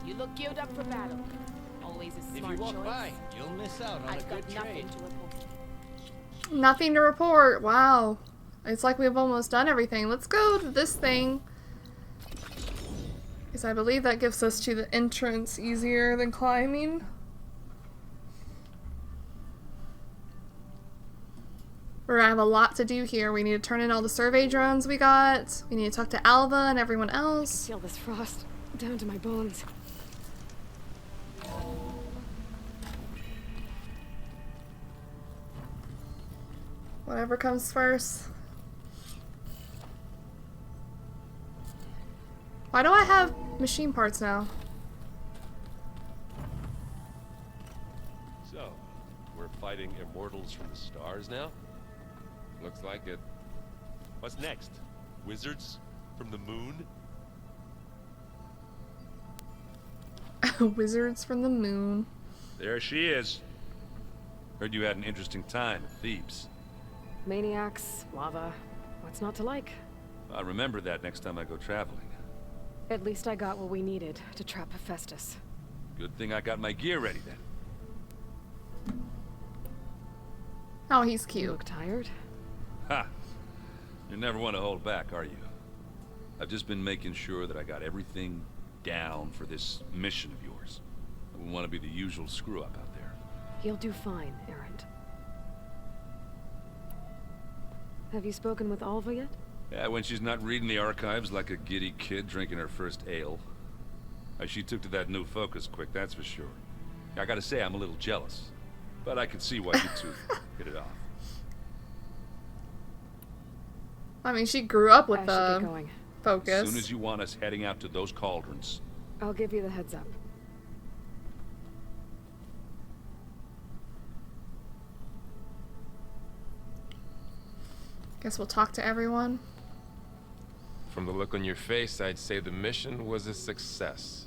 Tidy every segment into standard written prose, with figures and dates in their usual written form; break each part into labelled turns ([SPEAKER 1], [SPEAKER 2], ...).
[SPEAKER 1] You look geared up for battle. Always a smart choice.
[SPEAKER 2] If you walk by, you'll miss out on a good
[SPEAKER 1] I've got
[SPEAKER 2] trade.
[SPEAKER 1] nothing to report.
[SPEAKER 3] Nothing to report. Wow. It's like we've almost done everything. Let's go to this thing. Because I believe that gives us to the entrance easier than climbing. We're gonna have a lot to do here. We need to turn in all the survey drones we got. We need to talk to Alva and everyone else.
[SPEAKER 4] Feel this frost down to my bones.
[SPEAKER 3] Whatever comes first. Why do I have machine parts now?
[SPEAKER 5] So, we're fighting immortals from the stars now?
[SPEAKER 6] Looks like it.
[SPEAKER 5] What's next? Wizards from the moon?
[SPEAKER 3] Wizards from the moon.
[SPEAKER 6] There she is. Heard you had an interesting time at Thebes.
[SPEAKER 4] Maniacs, lava. What's not to like?
[SPEAKER 6] I'll remember that next time I go traveling.
[SPEAKER 4] At least I got what we needed to trap Hephaestus.
[SPEAKER 6] Good thing I got my gear ready then.
[SPEAKER 3] Oh, he's
[SPEAKER 4] You
[SPEAKER 3] cute.
[SPEAKER 4] look tired?
[SPEAKER 6] Ha! You never want to hold back, are you? I've just been making sure that I got everything down for this mission of yours. I wouldn't want to be the usual screw-up out there.
[SPEAKER 4] He'll do fine, Errant. Have you spoken with Alva yet?
[SPEAKER 6] Yeah, when she's not reading the archives like a giddy kid drinking her first ale. She took to that new focus quick, that's for sure. I gotta say, I'm a little jealous. But I can see why you two hit it off.
[SPEAKER 3] I mean, she grew up with
[SPEAKER 4] I should get
[SPEAKER 3] the
[SPEAKER 4] going.
[SPEAKER 3] focus.
[SPEAKER 6] As soon as you want us heading out to those cauldrons.
[SPEAKER 4] I'll give you the heads up.
[SPEAKER 3] Guess we'll talk to everyone.
[SPEAKER 7] From the look on your face, I'd say the mission was a success.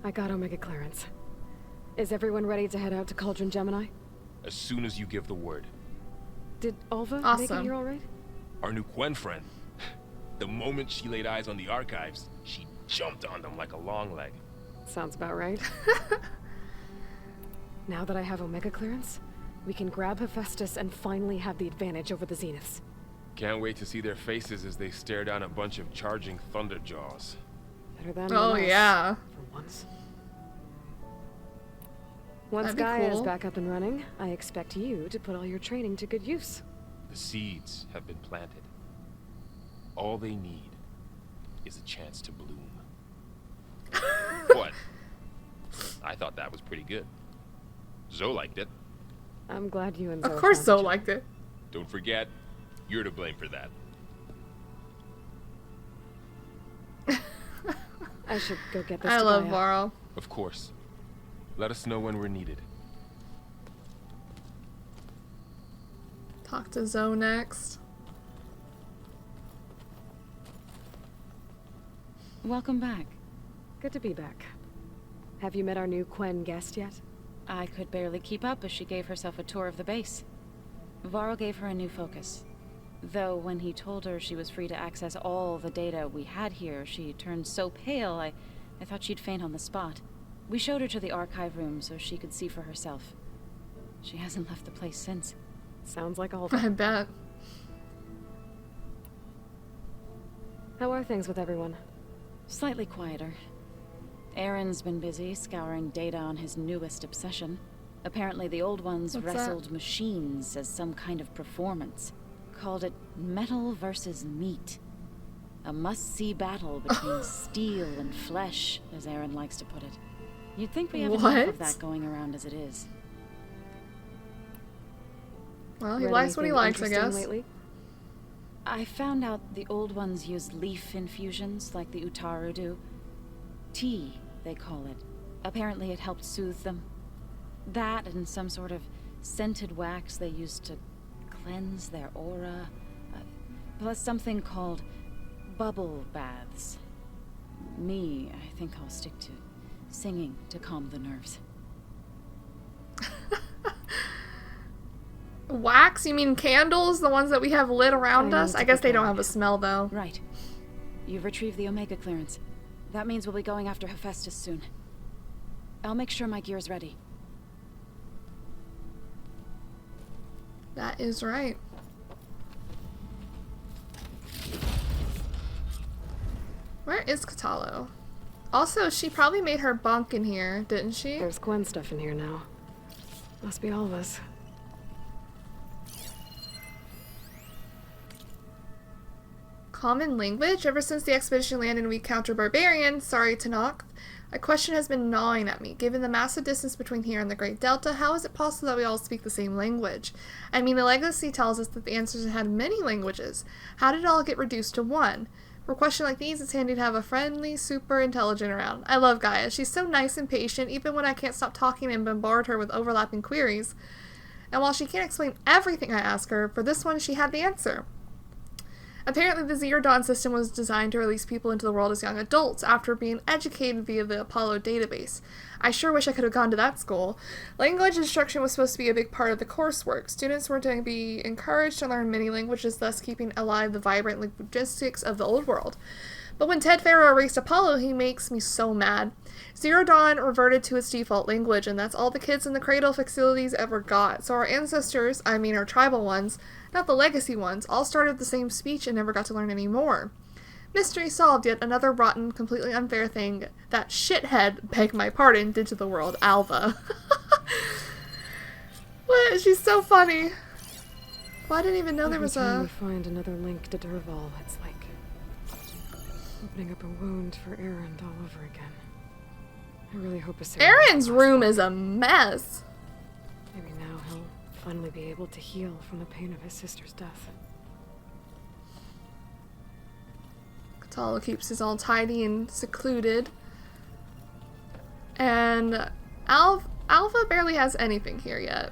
[SPEAKER 4] I got Omega clearance. Is everyone ready to head out to Cauldron Gemini?
[SPEAKER 7] As soon as you give the word.
[SPEAKER 4] Did Alva make it
[SPEAKER 3] Awesome.
[SPEAKER 4] here all right?
[SPEAKER 7] Our new Quen friend. The moment she laid eyes on the archives, she jumped on them like a long leg.
[SPEAKER 4] Sounds about right. Now that I have Omega clearance, we can grab Hephaestus and finally have the advantage over the Zeniths.
[SPEAKER 7] Can't wait to see their faces as they stare down a bunch of charging thunderjaws.
[SPEAKER 4] Better than
[SPEAKER 3] Oh,
[SPEAKER 4] us,
[SPEAKER 3] yeah.
[SPEAKER 4] for once. Once
[SPEAKER 3] That'd be
[SPEAKER 4] Gaia is
[SPEAKER 3] cool.
[SPEAKER 4] back up and running, I expect you to put all your training to good use.
[SPEAKER 7] The seeds have been planted. All they need is a chance to bloom. What? I thought that was pretty good. Zoe liked it.
[SPEAKER 4] I'm glad you and
[SPEAKER 3] Of
[SPEAKER 4] Zoe
[SPEAKER 3] course
[SPEAKER 4] found
[SPEAKER 3] Zoe
[SPEAKER 4] each
[SPEAKER 3] liked it.
[SPEAKER 7] Don't forget, you're to blame for that.
[SPEAKER 4] I should go get this
[SPEAKER 3] I
[SPEAKER 4] to
[SPEAKER 3] love
[SPEAKER 4] Gaia.
[SPEAKER 3] Varl.
[SPEAKER 7] Of course. Let us know when we're needed.
[SPEAKER 3] Talk to Zoe next.
[SPEAKER 8] Welcome back.
[SPEAKER 4] Good to be back. Have you met our new Quen guest yet?
[SPEAKER 8] I could barely keep up as she gave herself a tour of the base. Varl gave her a new focus. Though when he told her she was free to access all the data we had here, she turned so pale I thought she'd faint on the spot. We showed her to the archive room so she could see for herself. She hasn't left the place since.
[SPEAKER 4] Sounds like Alva.
[SPEAKER 3] I bet.
[SPEAKER 4] How are things with everyone?
[SPEAKER 8] Slightly quieter. Aaron's been busy scouring data on his newest obsession. Apparently the old ones
[SPEAKER 3] What's that?
[SPEAKER 8] wrestled machines as some kind of performance. Called it metal versus meat. A must-see battle between steel and flesh, as Aaron likes to put it. You'd think we have enough
[SPEAKER 3] What?
[SPEAKER 8] of that going around as it is.
[SPEAKER 3] Well, he
[SPEAKER 4] Read
[SPEAKER 3] likes what he
[SPEAKER 4] anything
[SPEAKER 3] likes, I
[SPEAKER 4] interesting
[SPEAKER 3] guess.
[SPEAKER 4] Lately?
[SPEAKER 8] I found out the old ones use leaf infusions like the Utaru do. Tea, they call it. Apparently it helped soothe them. That and some sort of scented wax they used to cleanse their aura. Plus something called bubble baths. Me, I think I'll stick to singing to calm the nerves.
[SPEAKER 3] Wax? You mean candles? The ones that we have lit around
[SPEAKER 4] I
[SPEAKER 3] us?
[SPEAKER 4] need
[SPEAKER 3] I
[SPEAKER 4] to
[SPEAKER 3] guess they
[SPEAKER 4] prepare.
[SPEAKER 3] don't have a smell, though.
[SPEAKER 8] Right. You've retrieved the Omega clearance. That means we'll be going after Hephaestus soon. I'll make sure my gear's ready.
[SPEAKER 3] That is right. Where is Katalo? Also, she probably made her bunk in here, didn't she?
[SPEAKER 4] There's Gwen stuff in here now. Must be all of us.
[SPEAKER 3] Common language? Ever since the expedition landed and we encountered barbarians, sorry Tanakh, a question has been gnawing at me. Given the massive distance between here and the Great Delta, how is it possible that we all speak the same language? I mean, the legacy tells us that the ancestors had many languages. How did it all get reduced to one? For a question like these, it's handy to have a friendly, super intelligent around. I love Gaia. She's so nice and patient, even when I can't stop talking and bombard her with overlapping queries. And while she can't explain everything I ask her, for this one she had the answer. Apparently the Zero Dawn system was designed to release people into the world as young adults after being educated via the Apollo database. I sure wish I could have gone to that school. Language instruction was supposed to be a big part of the coursework. Students were to be encouraged to learn many languages, thus keeping alive the vibrant linguistics of the old world. But when Ted Faro erased Apollo, he makes me so mad. Zero Dawn reverted to its default language, and that's all the kids in the cradle facilities ever got. So our ancestors, I mean our tribal ones, not the legacy ones, all started the same speech and never got to learn any more. Mystery solved, yet another rotten, completely unfair thing that shithead, beg my pardon, did to the world, Alva. What? She's so funny. Well, I didn't even know there was
[SPEAKER 4] Every time
[SPEAKER 3] a...
[SPEAKER 4] we find another link to Derval, it's like opening up a wound for Erend all over again. I really hope
[SPEAKER 3] Aaron's room is a mess.
[SPEAKER 4] Maybe now he'll finally be able to heal from the pain of his sister's death.
[SPEAKER 3] Katalo keeps his all tidy and secluded. And Alpha barely has anything here yet.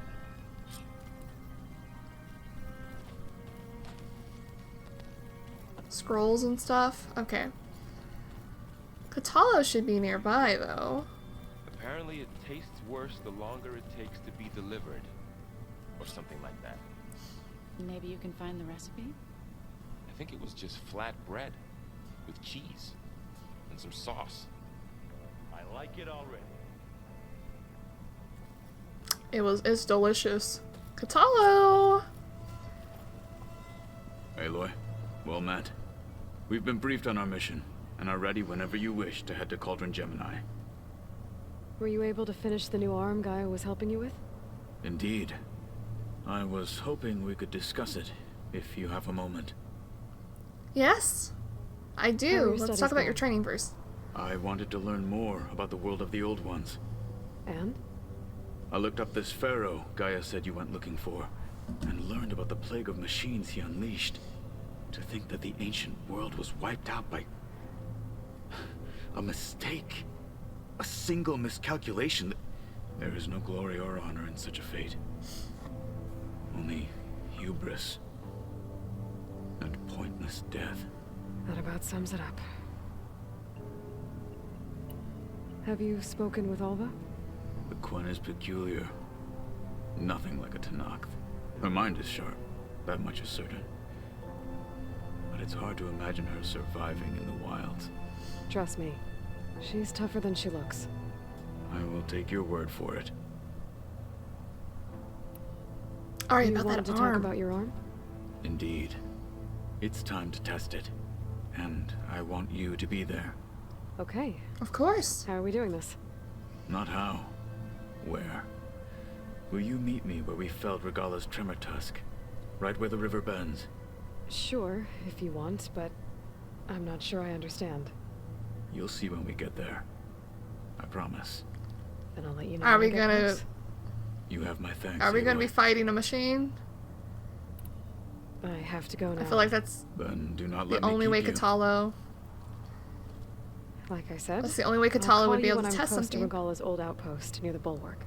[SPEAKER 3] Scrolls and stuff? Okay. Katalo should be nearby, though.
[SPEAKER 7] Apparently it tastes worse the longer it takes to be delivered. Or something like that.
[SPEAKER 8] Maybe you can find the recipe?
[SPEAKER 7] I think it was just flat bread. With cheese. And some sauce.
[SPEAKER 5] I like it already.
[SPEAKER 3] It's delicious. Katalo!
[SPEAKER 9] Aloy, well met. We've been briefed on our mission, and are ready whenever you wish to head to Cauldron Gemini.
[SPEAKER 4] Were you able to finish the new arm Gaia was helping you with?
[SPEAKER 9] Indeed. I was hoping we could discuss it, if you have a moment.
[SPEAKER 3] Yes, I
[SPEAKER 4] How are
[SPEAKER 3] do.
[SPEAKER 4] your
[SPEAKER 3] Let's
[SPEAKER 4] studies
[SPEAKER 3] talk about your
[SPEAKER 4] going?
[SPEAKER 3] training first.
[SPEAKER 9] I wanted to learn more about the world of the Old Ones.
[SPEAKER 4] And?
[SPEAKER 9] I looked up this pharaoh Gaia said you went looking for, and learned about the plague of machines he unleashed. To think that the ancient world was wiped out by a mistake. A single miscalculation. There is no glory or honor in such a fate. Only hubris and pointless death.
[SPEAKER 4] That about sums it up. Have you spoken with Alva?
[SPEAKER 9] The Quen is peculiar. Nothing like a Tanakh. Her mind is sharp, that much is certain. But it's hard to imagine her surviving in the wilds.
[SPEAKER 4] Trust me, she's tougher than she looks.
[SPEAKER 9] I will take your word for it.
[SPEAKER 3] Alright,
[SPEAKER 4] You
[SPEAKER 3] about
[SPEAKER 4] wanted
[SPEAKER 3] that
[SPEAKER 4] to
[SPEAKER 3] arm.
[SPEAKER 4] talk about your arm?
[SPEAKER 9] Indeed. It's time to test it. And I want you to be there.
[SPEAKER 4] Okay,
[SPEAKER 3] Of course.
[SPEAKER 4] how are we doing this?
[SPEAKER 9] Not how. Where? Will you meet me where we felled Regala's tremor tusk? Right where the river bends?
[SPEAKER 4] Sure, if you want, but I'm not sure I understand.
[SPEAKER 9] You'll see when we get there. I promise.
[SPEAKER 4] Then I'll let you know.
[SPEAKER 3] Are
[SPEAKER 4] when
[SPEAKER 3] we
[SPEAKER 4] I get
[SPEAKER 3] gonna...
[SPEAKER 4] close.
[SPEAKER 9] You have my thanks.
[SPEAKER 3] Are we gonna
[SPEAKER 9] Aloy.
[SPEAKER 3] be fighting a machine?
[SPEAKER 4] I have to go now.
[SPEAKER 3] I feel like that's
[SPEAKER 9] Then do not
[SPEAKER 3] the
[SPEAKER 9] let me
[SPEAKER 3] only
[SPEAKER 9] keep
[SPEAKER 3] way
[SPEAKER 9] you.
[SPEAKER 3] Katalo...
[SPEAKER 4] Like I said,
[SPEAKER 3] That's the only way
[SPEAKER 4] I'll
[SPEAKER 3] Katalo
[SPEAKER 4] call
[SPEAKER 3] would be
[SPEAKER 4] you
[SPEAKER 3] able
[SPEAKER 4] when
[SPEAKER 3] to
[SPEAKER 4] I'm
[SPEAKER 3] test
[SPEAKER 4] close to
[SPEAKER 3] something.
[SPEAKER 4] Regala's old outpost near the bulwark.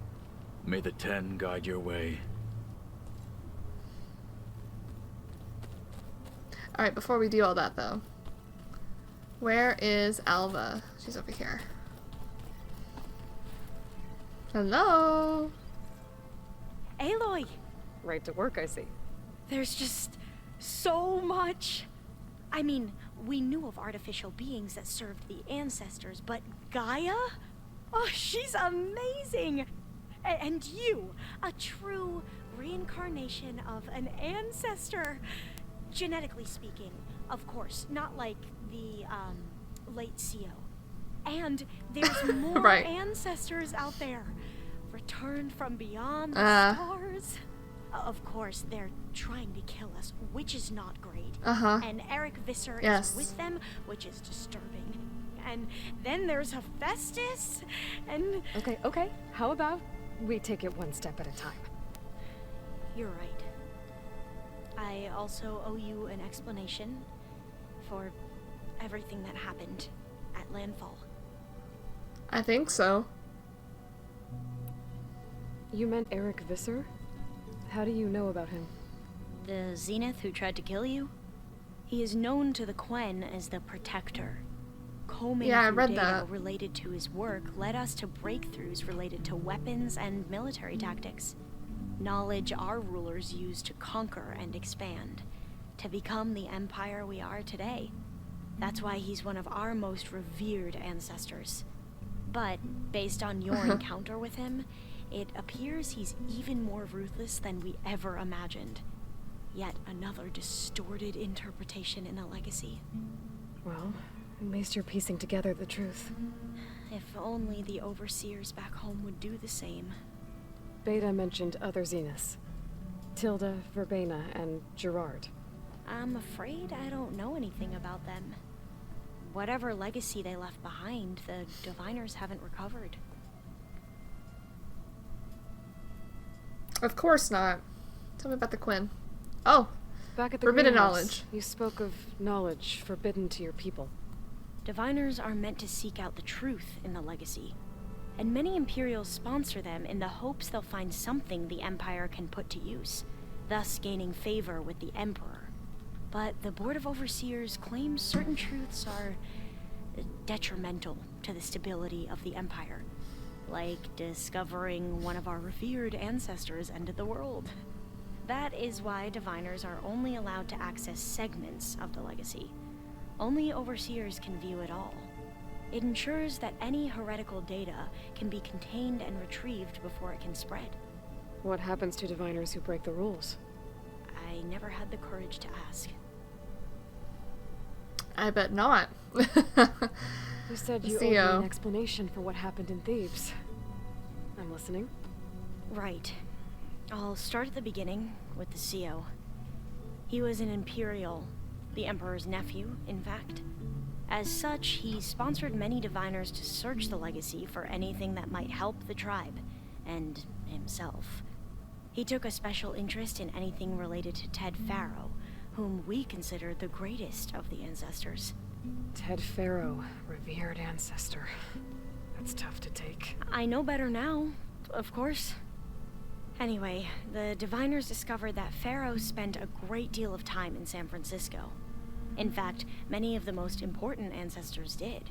[SPEAKER 9] May the 10 guide your way.
[SPEAKER 3] Alright, before we do all that, though. Where is Alva? She's over here. Hello?
[SPEAKER 10] Aloy,
[SPEAKER 4] Right to work, I see.
[SPEAKER 10] there's just so much. I mean, we knew of artificial beings that served the ancestors, but Gaia? Oh, she's amazing! And you, a true reincarnation of an ancestor. Genetically speaking, of course, not like the, late CO. And there's more
[SPEAKER 3] Right.
[SPEAKER 10] ancestors out there. Returned from beyond the stars. Of course, they're trying to kill us, which is not great. And Eric Visser is with them, which is disturbing. And then there's Hephaestus, and...
[SPEAKER 4] Okay. How about we take it one step at a time?
[SPEAKER 10] You're right. I also owe you an explanation for everything that happened at Landfall.
[SPEAKER 3] I think so.
[SPEAKER 4] You meant Eric Visser? How do you know about him?
[SPEAKER 10] The Zenith who tried to kill you? He is known to the Quen as the Protector. Combing
[SPEAKER 3] I
[SPEAKER 10] through
[SPEAKER 3] read
[SPEAKER 10] data
[SPEAKER 3] that.
[SPEAKER 10] related to his work led us to breakthroughs related to weapons and military tactics. Knowledge our rulers used to conquer and expand, to become the empire we are today. That's why he's one of our most revered ancestors. But, based on your encounter with him, it appears he's even more ruthless than we ever imagined. Yet another distorted interpretation in the legacy.
[SPEAKER 4] Well, at least you're piecing together the truth.
[SPEAKER 10] If only the overseers back home would do the same.
[SPEAKER 4] Beta mentioned other Zeniths. Tilda, Verbena, and Gerard.
[SPEAKER 10] I'm afraid I don't know anything about them. Whatever legacy they left behind, the Diviners haven't recovered.
[SPEAKER 3] Of course not. Tell me about the Quen. Oh,
[SPEAKER 4] Back at the
[SPEAKER 3] forbidden
[SPEAKER 4] greenhouse,
[SPEAKER 3] knowledge.
[SPEAKER 4] You spoke of knowledge forbidden to your people.
[SPEAKER 10] Diviners are meant to seek out the truth in the legacy, and many Imperials sponsor them in the hopes they'll find something the Empire can put to use, thus gaining favor with the Emperor. But the Board of Overseers claims certain truths are detrimental to the stability of the Empire, like discovering one of our revered ancestors ended the world. That is why Diviners are only allowed to access segments of the legacy. Only Overseers can view it all. It ensures that any heretical data can be contained and retrieved before it can spread.
[SPEAKER 4] What happens to Diviners who break the rules?
[SPEAKER 10] I never had the courage to ask.
[SPEAKER 3] I bet not.
[SPEAKER 4] You said you owed me an explanation for what happened in Thebes. I'm listening.
[SPEAKER 10] Right. I'll start at the beginning with the CO. He was an Imperial, the Emperor's nephew, in fact. As such, he sponsored many Diviners to search the legacy for anything that might help the tribe, and himself. He took a special interest in anything related to Ted Farrow, whom we consider the greatest of the ancestors.
[SPEAKER 4] Ted Farrow, revered ancestor. That's tough to take.
[SPEAKER 10] I know better now, of course. Anyway, the Diviners discovered that Farrow spent a great deal of time in San Francisco. In fact, many of the most important ancestors did.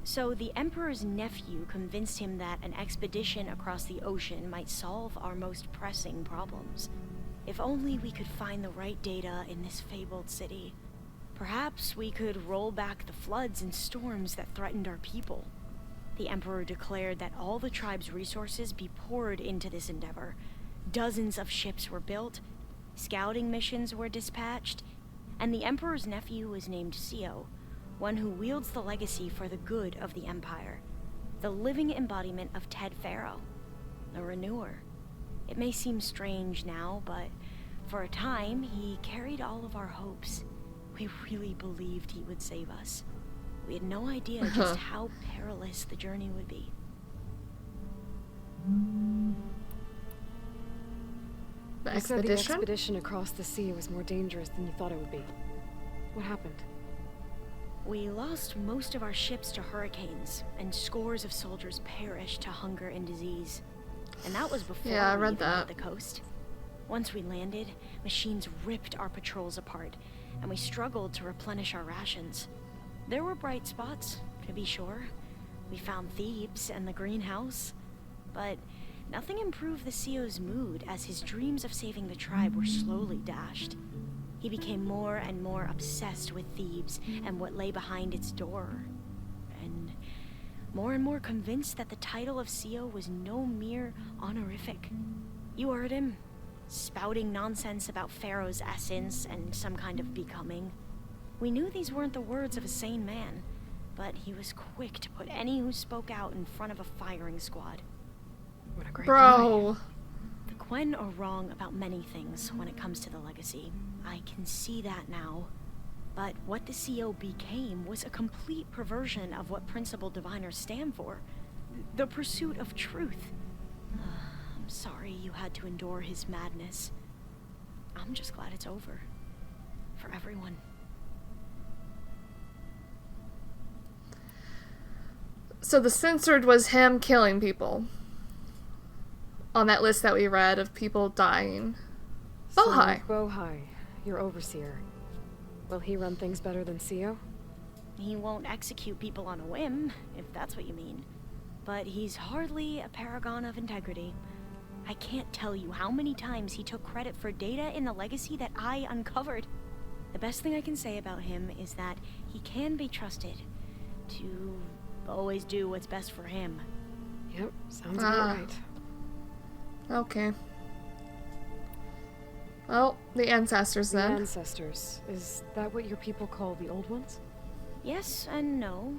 [SPEAKER 10] So the Emperor's nephew convinced him that an expedition across the ocean might solve our most pressing problems. If only we could find the right data in this fabled city. Perhaps we could roll back the floods and storms that threatened our people. The Emperor declared that all the tribe's resources be poured into this endeavor. Dozens of ships were built, scouting missions were dispatched, and the Emperor's nephew was named CO, one who wields the legacy for the good of the Empire. The living embodiment of Ted Farrow, a renewer. It may seem strange now, but for a time, he carried all of our hopes. We really believed he would save us. We had no idea just how perilous the journey would be.
[SPEAKER 3] The
[SPEAKER 4] You said the
[SPEAKER 3] expedition?
[SPEAKER 4] expedition across the sea was more dangerous than you thought it would be. What happened?
[SPEAKER 10] We lost most of our ships to hurricanes, and scores of soldiers perished to hunger and disease. And that was before
[SPEAKER 3] Yeah, I
[SPEAKER 10] we
[SPEAKER 3] read
[SPEAKER 10] even hit
[SPEAKER 3] that.
[SPEAKER 10] the coast. Once we landed, machines ripped our patrols apart, and we struggled to replenish our rations. There were bright spots, to be sure. We found Thebes and the greenhouse, but nothing improved the CO's mood as his dreams of saving the tribe were slowly dashed. He became more and more obsessed with Thebes and what lay behind its door. And more and more convinced that the title of CEO was no mere honorific. You heard him, spouting nonsense about Pharaoh's essence and some kind of becoming. We knew these weren't the words of a sane man, but he was quick to put any who spoke out in front of a firing squad.
[SPEAKER 4] What a great
[SPEAKER 3] Bro.
[SPEAKER 10] The Quen are wrong about many things when it comes to the legacy. I can see that now. But what the CO became was a complete perversion of what principal diviners stand for. The pursuit of truth. I'm sorry you had to endure his madness. I'm just glad it's over. For everyone.
[SPEAKER 3] So the censored was him killing people. On that list that we read of people dying. Bohai.
[SPEAKER 4] Bohai, your overseer. Will he run things better than CEO?
[SPEAKER 10] He won't execute people on a whim, if that's what you mean. But he's hardly a paragon of integrity. I can't tell you how many times he took credit for data in the legacy that I uncovered. The best thing I can say about him is that he can be trusted to always do what's best for him.
[SPEAKER 4] Yep, sounds about right.
[SPEAKER 3] Okay. Well, the ancestors then.
[SPEAKER 4] The ancestors. Is that what your people call the old ones?
[SPEAKER 10] Yes and no.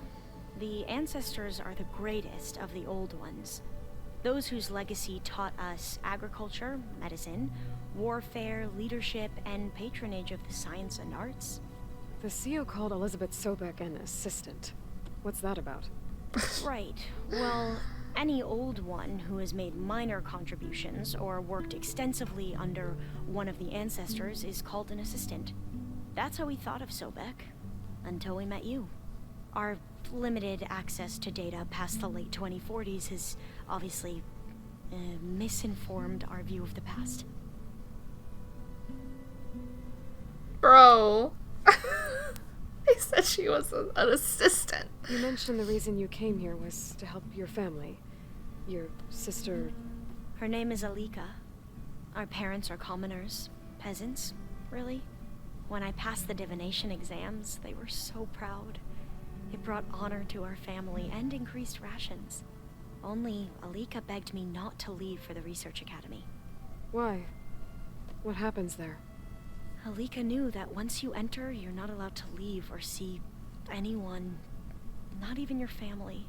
[SPEAKER 10] The ancestors are the greatest of the old ones. Those whose legacy taught us agriculture, medicine, warfare, leadership, and patronage of the science and arts.
[SPEAKER 4] The CEO called Elizabeth Sobek an assistant. What's that about?
[SPEAKER 10] Right. Well, any old one who has made minor contributions or worked extensively under one of the ancestors is called an assistant. That's how we thought of Sobek, until we met you. Our limited access to data past the late 2040s has obviously misinformed our view of the past.
[SPEAKER 3] Bro. He said she was an assistant.
[SPEAKER 4] You mentioned the reason you came here was to help your family. Your sister...
[SPEAKER 10] Her name is Alika. Our parents are commoners. Peasants, really. When I passed the divination exams, they were so proud. It brought honor to our family and increased rations. Only Alika begged me not to leave for the research academy.
[SPEAKER 4] Why? What happens there?
[SPEAKER 10] Alika knew that once you enter, you're not allowed to leave or see anyone, not even your family.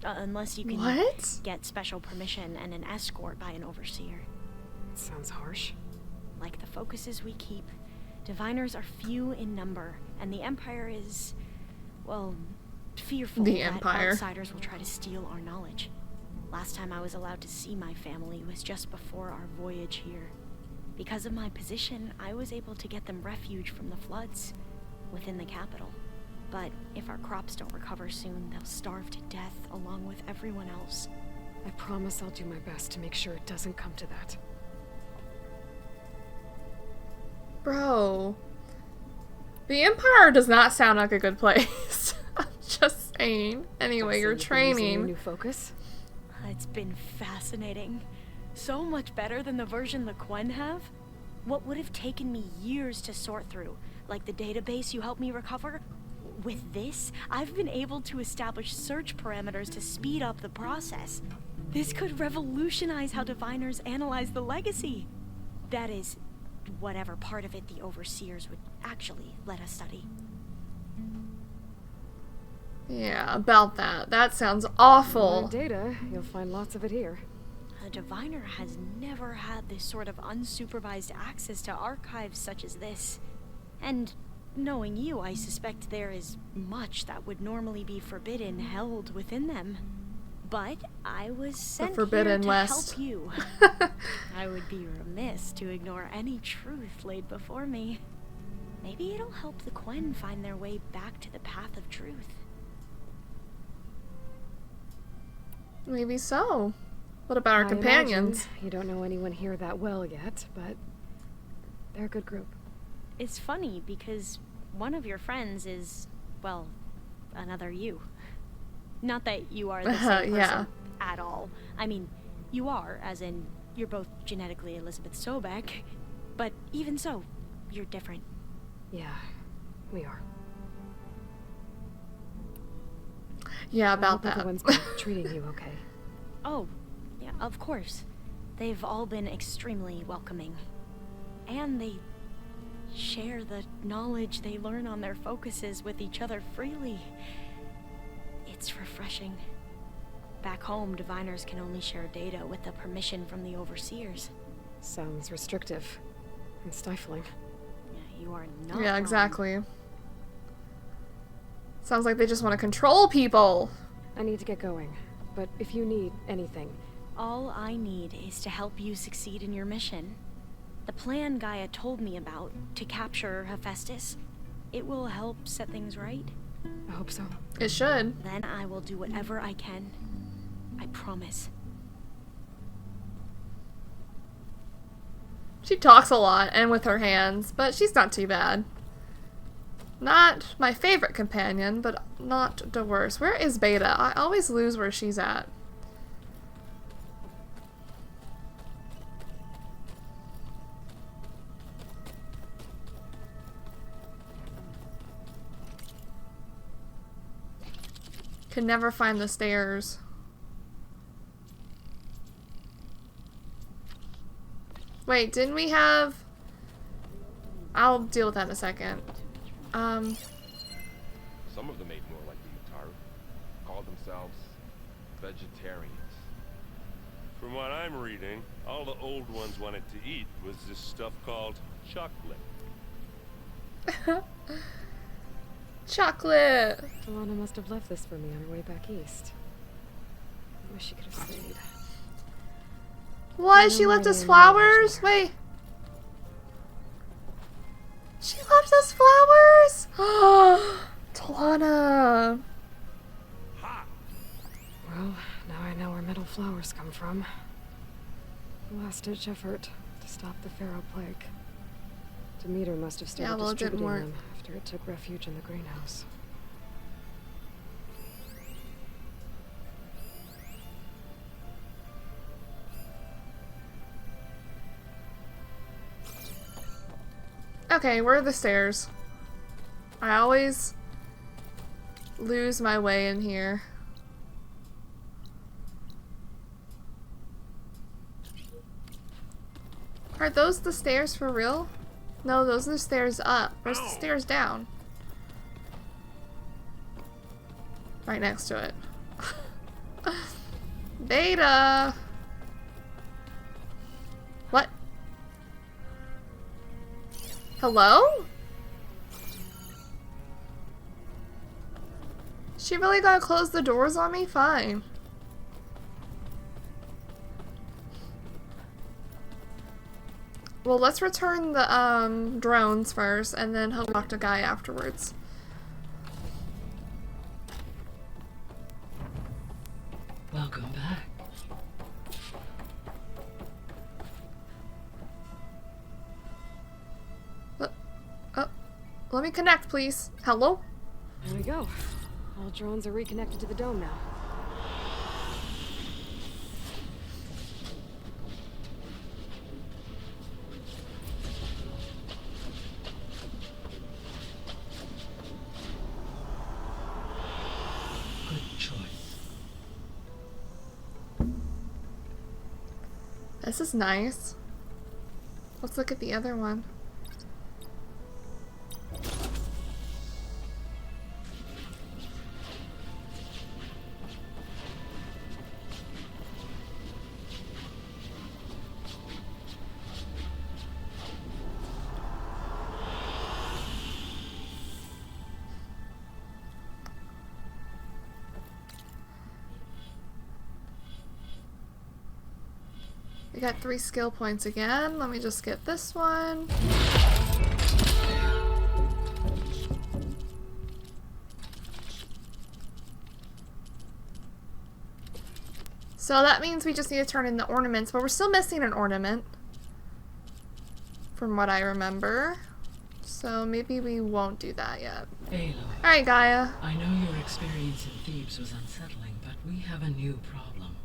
[SPEAKER 10] Unless you can get special permission and an escort by an overseer.
[SPEAKER 4] Sounds harsh.
[SPEAKER 10] Like the focuses we keep, diviners are few in number, and the Empire is, well, fearful that outsiders will try to steal our knowledge. Last time I was allowed to see my family was just before our voyage here. Because of my position, I was able to get them refuge from the floods within the capital. But if our crops don't recover soon, they'll starve to death along with everyone else.
[SPEAKER 4] I promise I'll do my best to make sure it doesn't come to that.
[SPEAKER 3] Bro. The Empire does not sound like a good place. I'm just saying. Anyway, you're training.
[SPEAKER 4] New focus?
[SPEAKER 10] It's been fascinating. So much better than the version the Quen have. What would have taken me years to sort through, like the database you helped me recover, with this, I've been able to establish search parameters to speed up the process. This could revolutionize how diviners analyze the legacy. That is, whatever part of it the overseers would actually let us study.
[SPEAKER 3] Yeah, about that. That sounds awful.
[SPEAKER 4] Data, you'll find lots of it here.
[SPEAKER 10] A diviner has never had this sort of unsupervised access to archives such as this. And knowing you, I suspect there is much that would normally be forbidden held within them. But I was sent here to help you. I would be remiss to ignore any truth laid before me. Maybe it'll help the Quen find their way back to the path of truth.
[SPEAKER 3] Maybe so. What about our companions?
[SPEAKER 4] You don't know anyone here that well yet, but they're a good group.
[SPEAKER 10] It's funny because one of your friends is, well, another you. Not that you are the same person at all. I mean, you are, as in, you're both genetically Elizabeth Sobek, but even so, you're different.
[SPEAKER 4] Yeah, we are.
[SPEAKER 3] Yeah,
[SPEAKER 4] I
[SPEAKER 3] about
[SPEAKER 4] hope
[SPEAKER 3] that.
[SPEAKER 4] everyone's been treating you okay.
[SPEAKER 10] Oh, yeah, of course. They've all been extremely welcoming. And they share the knowledge they learn on their focuses with each other freely. It's refreshing. Back home, diviners can only share data with the permission from the overseers.
[SPEAKER 4] Sounds restrictive and stifling.
[SPEAKER 10] Yeah, you are not
[SPEAKER 3] Yeah,
[SPEAKER 10] wrong.
[SPEAKER 3] exactly. Sounds like they just want to control people.
[SPEAKER 4] I need to get going, but if you need anything,
[SPEAKER 10] All I need is to help you succeed in your mission. The plan Gaia told me about, to capture Hephaestus, it will help set things right.
[SPEAKER 4] I hope so.
[SPEAKER 3] It should.
[SPEAKER 10] Then I will do whatever I can. I promise.
[SPEAKER 3] She talks a lot and with her hands, but she's not too bad. Not my favorite companion, but not the worst. Where is Beta? I always lose where she's at. Can never find the stairs. Wait, didn't we have... I'll deal with that in a second.
[SPEAKER 7] Some of them ate more like the Utaru. Called themselves vegetarians.
[SPEAKER 5] From what I'm reading, all the old ones wanted to eat was this stuff called chocolate.
[SPEAKER 3] Chocolate!
[SPEAKER 4] Alana must have left this for me on her way back east. I wish she could have stayed.
[SPEAKER 3] What? She left us flowers? Wait. She left us flowers? Talana.
[SPEAKER 4] Well, now I know where metal flowers come from. A last-ditch effort to stop the Pharaoh plague. Demeter must have started
[SPEAKER 3] well, it didn't
[SPEAKER 4] distributing
[SPEAKER 3] work.
[SPEAKER 4] them after it took refuge in the greenhouse.
[SPEAKER 3] Okay, where are the stairs? I always lose my way in here. Are those the stairs for real? No, those are the stairs up. Where's the stairs down? Right next to it. Beta! What? Hello? She really gonna close the doors on me? Fine. Well, let's return the drones first, and then he'll talk to Guy afterwards.
[SPEAKER 11] Welcome back.
[SPEAKER 3] Let me connect, please. Hello?
[SPEAKER 4] There we go. All drones are reconnected to the dome now.
[SPEAKER 11] Good choice.
[SPEAKER 3] This is nice. Let's look at the other one. We got 3 skill points again. Let me just get this one. So that means we just need to turn in the ornaments, but we're still missing an ornament. From what I remember. So maybe we won't do that yet.
[SPEAKER 11] Aloy,
[SPEAKER 3] Alright, Gaia.
[SPEAKER 11] I know your experience in Thebes was unsettling, but we have a new problem.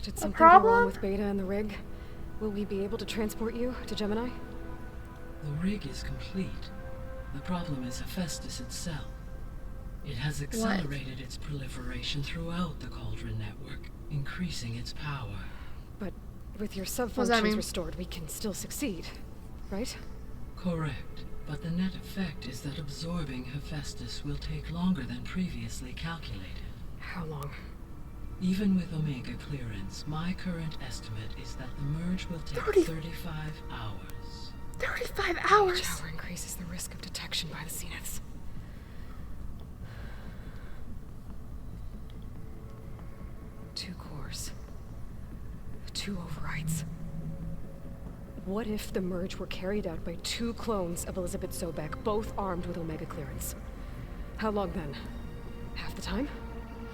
[SPEAKER 4] Did something go
[SPEAKER 3] problem?
[SPEAKER 4] wrong with Beta and the rig? Will we be able to transport you to Gemini?
[SPEAKER 11] The rig is complete. The problem is Hephaestus itself. It has accelerated its proliferation throughout the Cauldron network, increasing its power.
[SPEAKER 4] But with your
[SPEAKER 3] does that
[SPEAKER 4] sub-functions
[SPEAKER 3] mean?
[SPEAKER 4] restored, we can still succeed, right?
[SPEAKER 11] Correct, but the net effect is that absorbing Hephaestus will take longer than previously calculated.
[SPEAKER 4] How long?
[SPEAKER 11] Even with Omega clearance, my current estimate is that the merge will take 35 hours.
[SPEAKER 3] 35
[SPEAKER 4] Each
[SPEAKER 3] hours?
[SPEAKER 4] hour increases the risk of detection by the Zeniths. Two cores. Two overrides. What if the merge were carried out by two clones of Elizabeth Sobek, both armed with Omega clearance? How long then? Half the time?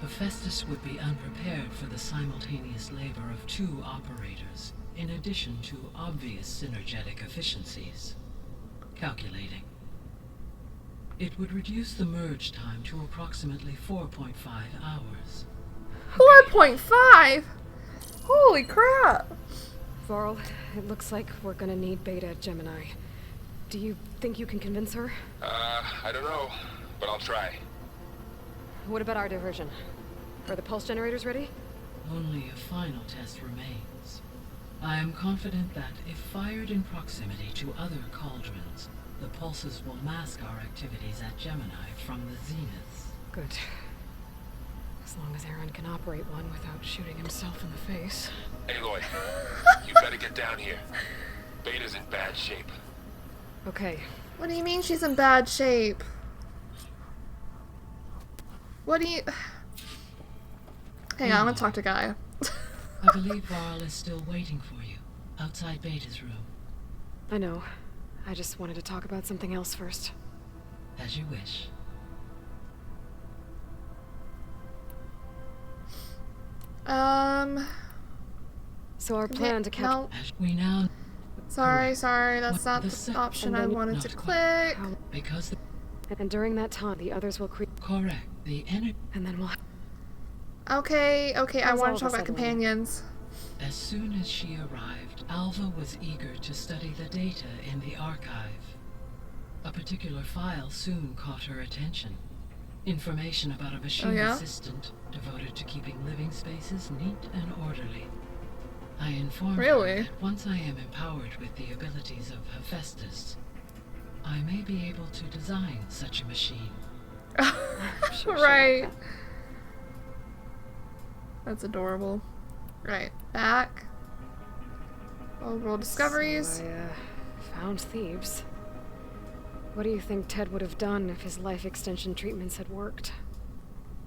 [SPEAKER 11] Hephaestus would be unprepared for the simultaneous labor of two operators, in addition to obvious synergetic efficiencies. Calculating. It would reduce the merge time to approximately 4.5 hours.
[SPEAKER 3] 4.5? Holy crap!
[SPEAKER 4] Varl, it looks like we're gonna need Beta at Gemini. Do you think you can convince her?
[SPEAKER 7] I don't know, but I'll try.
[SPEAKER 4] What about our diversion? Are the pulse generators ready?
[SPEAKER 11] Only a final test remains. I am confident that if fired in proximity to other cauldrons, the pulses will mask our activities at Gemini from the zeniths.
[SPEAKER 4] Good. As long as Aaron can operate one without shooting himself in the face.
[SPEAKER 7] Aloy, you better get down here. Beta's in bad shape.
[SPEAKER 4] Okay.
[SPEAKER 3] What do you mean she's in bad shape? What do you... Hang on, I'm gonna talk to Gaia.
[SPEAKER 11] I believe Varl is still waiting for you, outside Beta's room.
[SPEAKER 4] I know. I just wanted to talk about something else first.
[SPEAKER 11] As you wish.
[SPEAKER 4] So our plan to catch...
[SPEAKER 3] No.
[SPEAKER 11] As we now...
[SPEAKER 3] Sorry, that's not the option I wanted to click.
[SPEAKER 11] Because the...
[SPEAKER 4] And during that time, the others will create...
[SPEAKER 11] Correct. The energy...
[SPEAKER 4] And then we'll...
[SPEAKER 3] Okay, I
[SPEAKER 4] How's
[SPEAKER 3] want to
[SPEAKER 4] Alva
[SPEAKER 3] talk about
[SPEAKER 4] settling?
[SPEAKER 3] companions.
[SPEAKER 11] As soon as she arrived, Alva was eager to study the data in the archive. A particular file soon caught her attention. Information about a machine assistant devoted to keeping living spaces neat and orderly. I informed her that once I am empowered with the abilities of Hephaestus, I may be able to design such a machine.
[SPEAKER 3] Right. That's adorable. Right, back. Old world discoveries.
[SPEAKER 4] So I found thieves. What do you think Ted would have done if his life extension treatments had worked?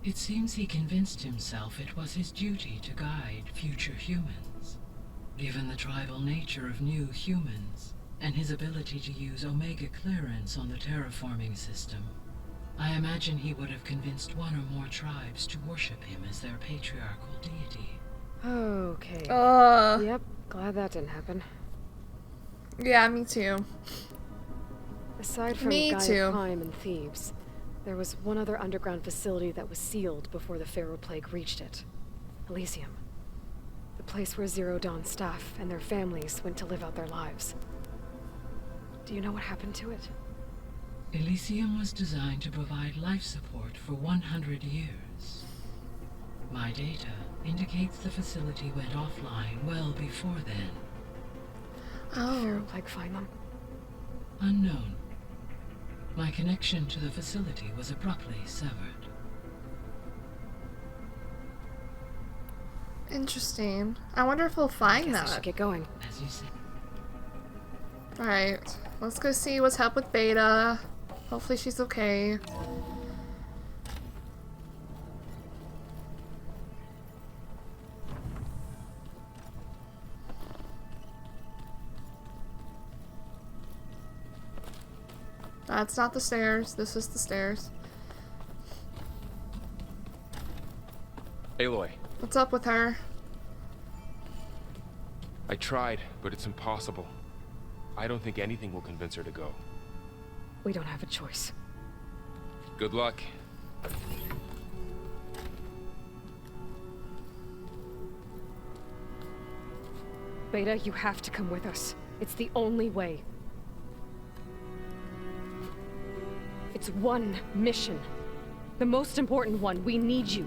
[SPEAKER 11] It seems he convinced himself it was his duty to guide future humans. Given the tribal nature of new humans, and his ability to use Omega clearance on the terraforming system, I imagine he would have convinced one or more tribes to worship him as their patriarchal deity.
[SPEAKER 4] Okay. Yep, glad that didn't happen.
[SPEAKER 3] Yeah, me too.
[SPEAKER 4] Aside from Gaia Prime and Thebes, there was one other underground facility that was sealed before the Pharaoh Plague reached it. Elysium. The place where Zero Dawn staff and their families went to live out their lives. Do you know what happened to it?
[SPEAKER 11] Elysium was designed to provide life support for 100 years. My data indicates the facility went offline well before then.
[SPEAKER 4] Did the Pharaoh Plague find them?
[SPEAKER 11] Unknown. My connection to the facility was abruptly severed.
[SPEAKER 3] Interesting. I wonder if we'll find
[SPEAKER 4] I
[SPEAKER 3] that.
[SPEAKER 4] should get going.
[SPEAKER 11] As you said.
[SPEAKER 3] Alright, let's go see what's up with Beta. Hopefully she's okay. That's not the stairs. This is the stairs.
[SPEAKER 7] Aloy,
[SPEAKER 3] What's up with her?
[SPEAKER 7] I tried, but it's impossible. I don't think anything will convince her to go.
[SPEAKER 4] We don't have a choice.
[SPEAKER 7] Good luck.
[SPEAKER 4] Beta, you have to come with us. It's the only way. It's one mission. The most important one. We need you.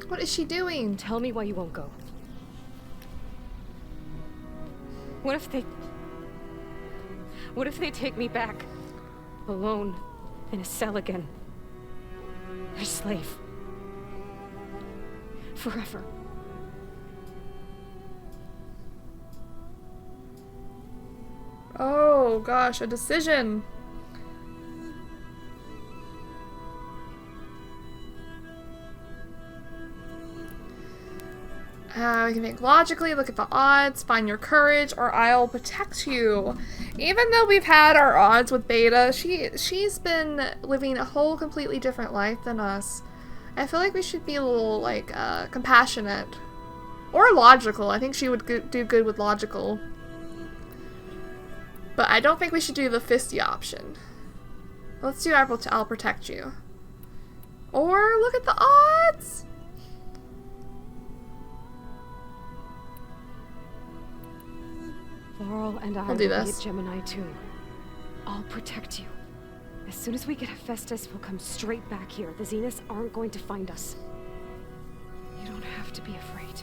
[SPEAKER 3] What is she doing?
[SPEAKER 4] Tell me why you won't go. What if they take me back? Alone, in a cell again. Their slave. Forever.
[SPEAKER 3] Oh gosh, a decision. We can think logically, look at the odds, find your courage, or I'll protect you. Even though we've had our odds with Beta, she's been living a whole completely different life than us. I feel like we should be a little, like, compassionate. Or logical. I think she would do good with logical. But I don't think we should do the fisty option. Let's do I'll protect you. Or look at the odds!
[SPEAKER 4] Laurel and I will be at Gemini too. I'll protect you. As soon as we get Hephaestus, we'll come straight back here. The Zeniths aren't going to find us. You don't have to be afraid.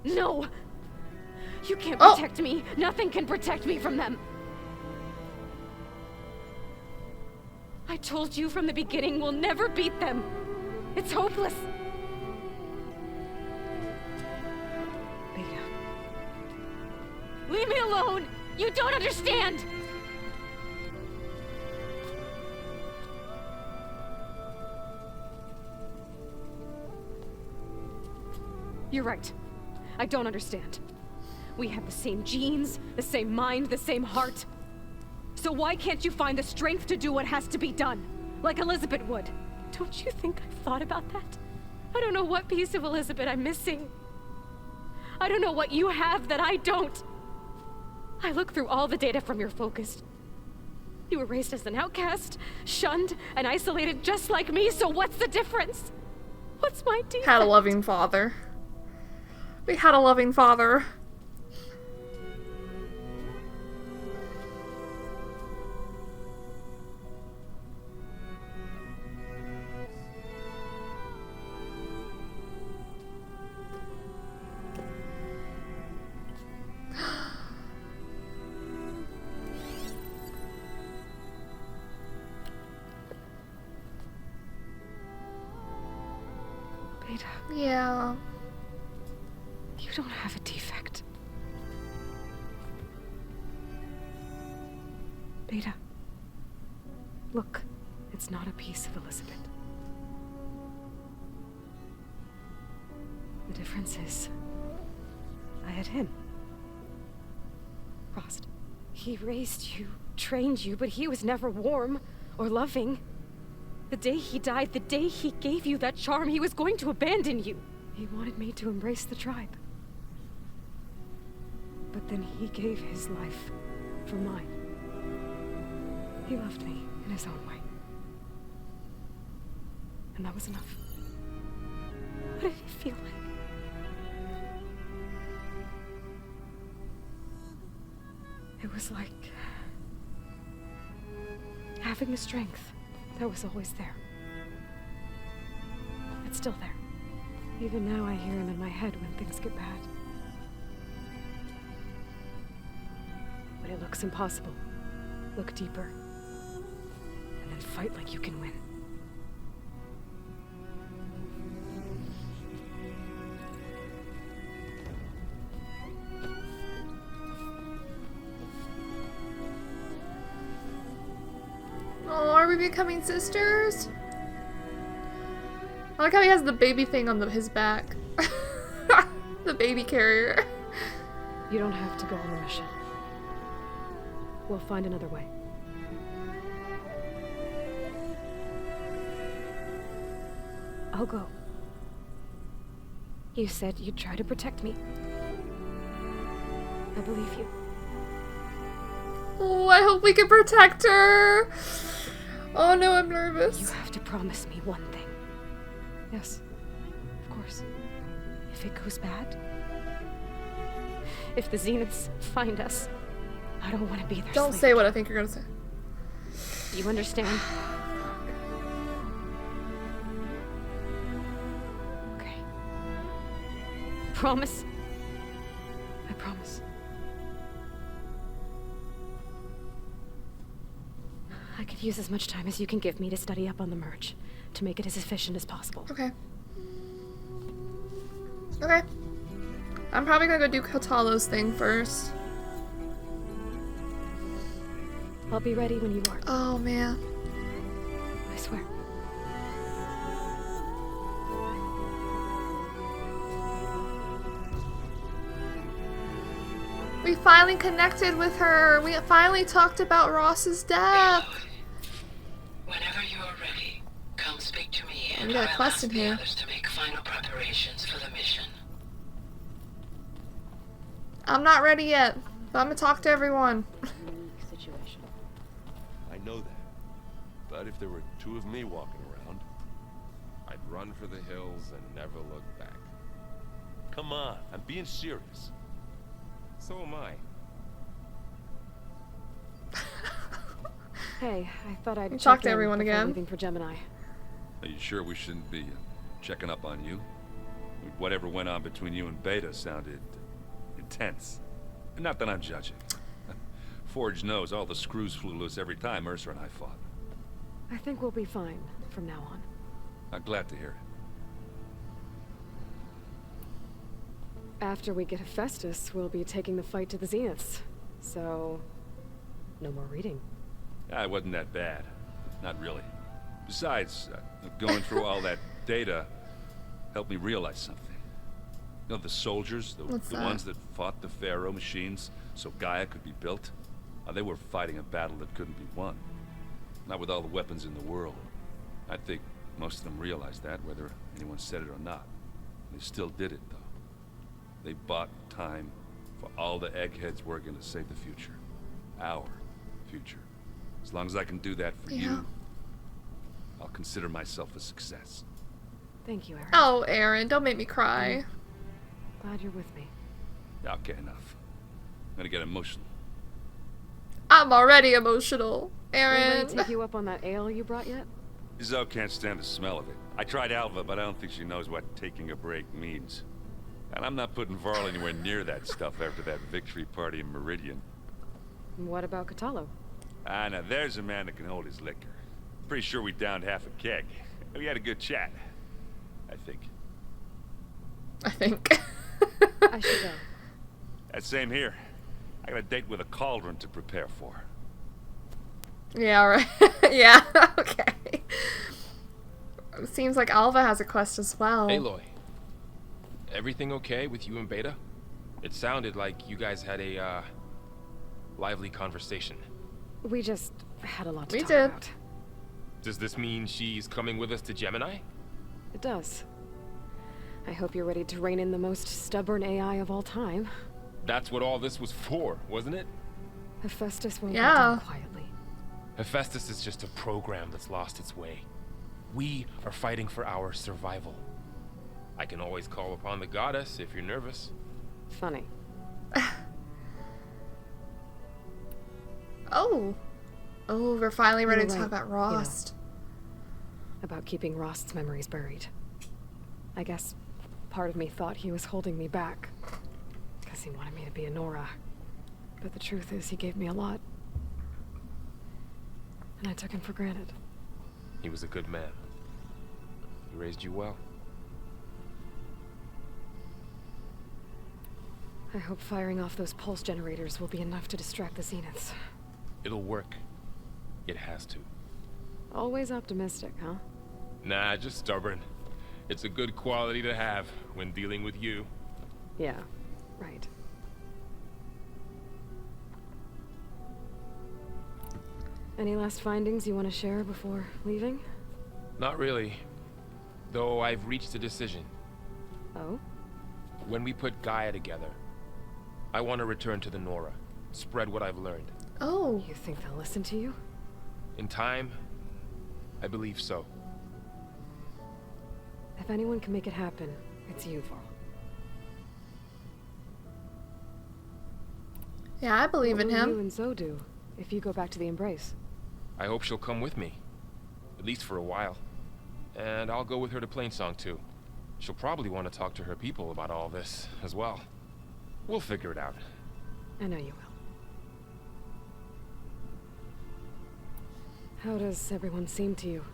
[SPEAKER 4] No! You can't protect me. Nothing can protect me from them. I told you from the beginning we'll never beat them. It's hopeless. Beta. Leave me alone! You don't understand! You're right. I don't understand. We have the same genes, the same mind, the same heart. So why can't you find the strength to do what has to be done? Like Elizabeth would. Don't you think I've thought about that? I don't know what piece of Elizabeth I'm missing. I don't know what you have that I don't. I look through all the data from your focus. You were raised as an outcast, shunned, and isolated just like me, so what's the difference? What's my defect?
[SPEAKER 3] Had a loving father. We had a loving father.
[SPEAKER 4] Beta.
[SPEAKER 3] Yeah.
[SPEAKER 4] You don't have a defect. Beta. Look, it's not a piece of Elizabeth. The difference is, I had him. Frost. He raised you, trained you, but he was never warm or loving. The day he died, the day he gave you that charm, he was going to abandon you. He wanted me to embrace the tribe. But then he gave his life for mine. He loved me in his own way. And that was enough. What did it feel like? It was like having the strength that was always there. It's still there. Even now I hear him in my head when things get bad. But it looks impossible. Look deeper. And then fight like you can win.
[SPEAKER 3] Oh, are we becoming sisters? I like how he has the baby thing on his back. The baby carrier.
[SPEAKER 4] You don't have to go on the mission. We'll find another way. I'll go. You said you'd try to protect me. I believe you.
[SPEAKER 3] Oh, I hope we can protect her. Oh no, I'm nervous.
[SPEAKER 4] You have to promise me one thing. Yes, of course. If it goes bad, if the Zeniths find us, I don't want to be their
[SPEAKER 3] Don't
[SPEAKER 4] slave.
[SPEAKER 3] say what I think you're gonna say.
[SPEAKER 4] You understand? Okay. Promise? I promise. I could use as much time as you can give me to study up on the merge, to make it as efficient as possible.
[SPEAKER 3] Okay. Okay. I'm probably gonna go do Katalo's thing first.
[SPEAKER 4] I'll be ready when you are.
[SPEAKER 3] Oh, man.
[SPEAKER 4] I swear.
[SPEAKER 3] We finally connected with her. We finally talked about Ross's death.
[SPEAKER 11] Aloy, whenever you are ready, come speak to me, and
[SPEAKER 3] We got a
[SPEAKER 11] I'll
[SPEAKER 3] quest
[SPEAKER 11] ask
[SPEAKER 3] in
[SPEAKER 11] the
[SPEAKER 3] here.
[SPEAKER 11] others to make final preparations for the mission.
[SPEAKER 3] I'm not ready yet, but I'm gonna talk to everyone.
[SPEAKER 10] Unique situation.
[SPEAKER 5] I know that. But if there were two of me walking around, I'd run for the hills and never look back. Come on, I'm being serious. So am I.
[SPEAKER 4] Hey, I thought I'd
[SPEAKER 3] Talk
[SPEAKER 4] check
[SPEAKER 3] to
[SPEAKER 4] in
[SPEAKER 3] everyone
[SPEAKER 4] before
[SPEAKER 3] again.
[SPEAKER 4] leaving for Gemini.
[SPEAKER 6] Are you sure we shouldn't be checking up on you? Whatever went on between you and Beta sounded intense. Not that I'm judging. Forge knows all the screws flew loose every time Ursa and I fought.
[SPEAKER 4] I think we'll be fine from now on.
[SPEAKER 6] I'm glad to hear it.
[SPEAKER 4] After we get Hephaestus, we'll be taking the fight to the Zeniths. So, no more reading.
[SPEAKER 6] It wasn't that bad. Not really. Besides, going through all that data helped me realize something. You know, the soldiers, the ones that fought the Pharaoh machines so Gaia could be built, they were fighting a battle that couldn't be won. Not with all the weapons in the world. I think most of them realized that, whether anyone said it or not. They still did it, though. They bought time for all the eggheads working to save the future. Our future. As long as I can do that for you, I'll consider myself a success.
[SPEAKER 4] Thank you, Aaron.
[SPEAKER 3] Oh, Aaron, don't make me cry.
[SPEAKER 4] Glad you're with me.
[SPEAKER 6] Okay, enough. I'm gonna get emotional.
[SPEAKER 3] I'm already emotional, Aaron.
[SPEAKER 4] Anybody take you up on that ale you brought yet?
[SPEAKER 6] Izzo can't stand the smell of it. I tried Alva, but I don't think she knows what taking a break means. And I'm not putting Varl anywhere near that stuff after that victory party in Meridian.
[SPEAKER 4] What about Katalo?
[SPEAKER 6] Now there's a man that can hold his liquor. Pretty sure we downed half a keg. We had a good chat. I think.
[SPEAKER 3] I think.
[SPEAKER 4] I should go.
[SPEAKER 6] Same here. I got a date with a cauldron to prepare for.
[SPEAKER 3] Yeah, right. Yeah, okay. Seems like Alva has a quest as well.
[SPEAKER 7] Aloy, everything okay with you and Beta? It sounded like you guys had a, lively conversation.
[SPEAKER 4] We just had a lot to
[SPEAKER 3] We
[SPEAKER 4] talk
[SPEAKER 3] did.
[SPEAKER 4] about.
[SPEAKER 7] Does this mean she's coming with us to Gemini?
[SPEAKER 4] It does. I hope you're ready to rein in the most stubborn AI of all time.
[SPEAKER 7] That's what all this was for, wasn't it?
[SPEAKER 4] Hephaestus won't go
[SPEAKER 3] Yeah.
[SPEAKER 4] down quietly.
[SPEAKER 7] Hephaestus is just a program that's lost its way. We are fighting for our survival. I can always call upon the goddess if you're nervous.
[SPEAKER 4] Funny.
[SPEAKER 3] Oh. Oh, we're finally ready
[SPEAKER 4] You're
[SPEAKER 3] to talk
[SPEAKER 4] right,
[SPEAKER 3] about Rost.
[SPEAKER 4] About keeping Rost's memories buried. I guess part of me thought he was holding me back. Because he wanted me to be a Nora. But the truth is, he gave me a lot. And I took him for granted.
[SPEAKER 7] He was a good man. He raised you well.
[SPEAKER 4] I hope firing off those pulse generators will be enough to distract the Zeniths.
[SPEAKER 7] It'll work. It has to.
[SPEAKER 4] Always optimistic, huh?
[SPEAKER 7] Nah, just stubborn. It's a good quality to have when dealing with you.
[SPEAKER 4] Yeah, right. Any last findings you want to share before leaving?
[SPEAKER 7] Not really. Though I've reached a decision.
[SPEAKER 4] Oh?
[SPEAKER 7] When we put Gaia together, I want to return to the Nora. Spread what I've learned.
[SPEAKER 3] Oh.
[SPEAKER 4] You think they'll listen to you?
[SPEAKER 7] In time, I believe so.
[SPEAKER 4] If anyone can make it happen, it's you, Varl.
[SPEAKER 3] Yeah, I believe in
[SPEAKER 4] What will
[SPEAKER 3] him.
[SPEAKER 4] you and Zoe do if you go back to the Embrace?
[SPEAKER 7] I hope she'll come with me. At least for a while. And I'll go with her to Plainsong too. She'll probably want to talk to her people about all this as well. We'll figure it out.
[SPEAKER 4] I know you will. How does everyone seem to you?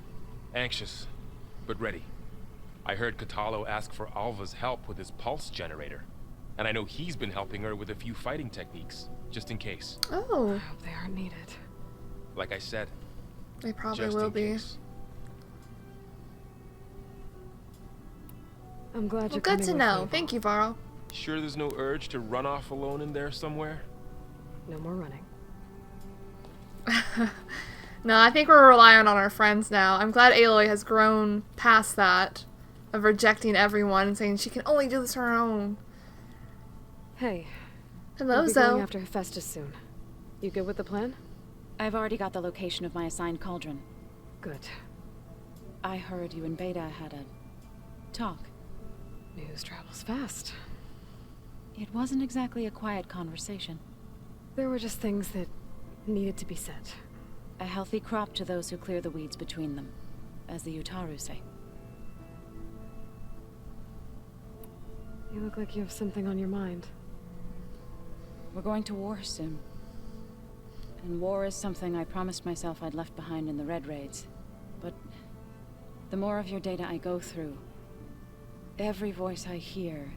[SPEAKER 7] Anxious, but ready. I heard Katalo ask for Alva's help with his pulse generator. And I know he's been helping her with a few fighting techniques, just in case.
[SPEAKER 3] Oh.
[SPEAKER 4] I hope they aren't needed.
[SPEAKER 7] Like I said,
[SPEAKER 3] They probably
[SPEAKER 7] just
[SPEAKER 3] will
[SPEAKER 7] in
[SPEAKER 3] be.
[SPEAKER 7] case.
[SPEAKER 4] I'm glad
[SPEAKER 3] Well,
[SPEAKER 4] you're
[SPEAKER 3] good
[SPEAKER 4] coming
[SPEAKER 3] to
[SPEAKER 4] with
[SPEAKER 3] know.
[SPEAKER 4] me.
[SPEAKER 3] Thank you, Varl.
[SPEAKER 7] Sure there's no urge to run off alone in there somewhere?
[SPEAKER 4] No more running.
[SPEAKER 3] No, I think we're relying on our friends now. I'm glad Aloy has grown past that of rejecting everyone and saying she can only do this on her own.
[SPEAKER 4] Hey.
[SPEAKER 3] Hello,
[SPEAKER 4] We'll be going
[SPEAKER 3] Zoe.
[SPEAKER 4] after Hephaestus soon. You good with the plan?
[SPEAKER 8] I've already got the location of my assigned cauldron.
[SPEAKER 4] Good.
[SPEAKER 8] I heard you and Beta had a talk.
[SPEAKER 4] News travels fast.
[SPEAKER 8] It wasn't exactly a quiet conversation.
[SPEAKER 4] There were just things that needed to be said.
[SPEAKER 8] A healthy crop to those who clear the weeds between them, as the Utaru say.
[SPEAKER 4] You look like you have something on your mind.
[SPEAKER 8] We're going to war soon. And war is something I promised myself I'd left behind in the Red Raids. But the more of your data I go through, every voice I hear,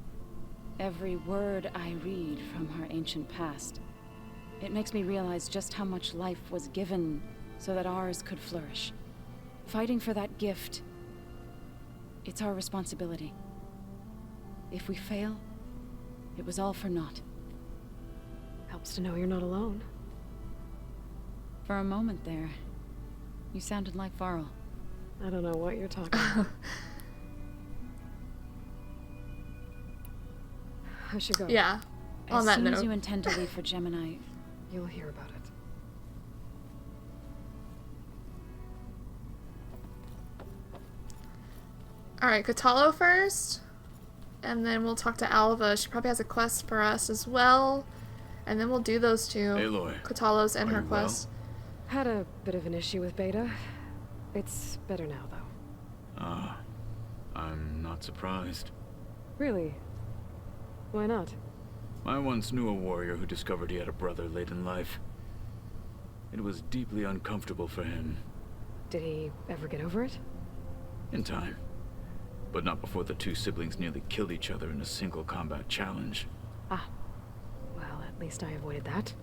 [SPEAKER 8] every word I read from our ancient past, it makes me realize just how much life was given so that ours could flourish. Fighting for that gift, it's our responsibility. If we fail, it was all for naught.
[SPEAKER 4] Helps to know you're not alone.
[SPEAKER 8] For a moment there, you sounded like Varl.
[SPEAKER 4] I don't know what you're talking about. I should go.
[SPEAKER 3] Yeah. On that
[SPEAKER 8] As soon
[SPEAKER 3] note.
[SPEAKER 8] as you intend to leave for Gemini,
[SPEAKER 4] You'll hear about it.
[SPEAKER 3] Alright, Katalo first. And then we'll talk to Alva. She probably has a quest for us as well. And then we'll do those two.
[SPEAKER 9] Aloy,
[SPEAKER 3] Katalo's and
[SPEAKER 9] are
[SPEAKER 3] her
[SPEAKER 9] you well?
[SPEAKER 3] quest.
[SPEAKER 4] Had a bit of an issue with Beta. It's better now, though.
[SPEAKER 9] Ah, I'm not surprised.
[SPEAKER 4] Really? Why not?
[SPEAKER 9] I once knew a warrior who discovered he had a brother late in life. It was deeply uncomfortable for him.
[SPEAKER 4] Did he ever get over it?
[SPEAKER 9] In time. But not before the two siblings nearly killed each other in a single combat challenge.
[SPEAKER 4] Ah. Well, at least I avoided that.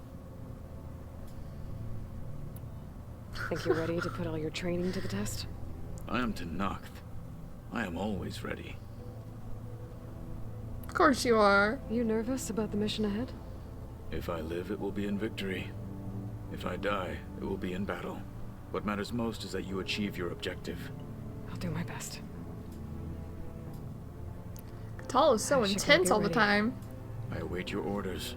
[SPEAKER 4] Think you're ready to put all your training to the test?
[SPEAKER 9] I am Tenakth. I am always ready.
[SPEAKER 3] Of course you are.
[SPEAKER 4] You nervous about the mission ahead?
[SPEAKER 9] If I live, it will be in victory. If I die, it will be in battle. What matters most is that you achieve your objective.
[SPEAKER 4] I'll do my best.
[SPEAKER 3] Katalo's so
[SPEAKER 4] I should go
[SPEAKER 3] intense
[SPEAKER 4] get
[SPEAKER 3] all the
[SPEAKER 4] ready.
[SPEAKER 3] time.
[SPEAKER 9] I await your orders.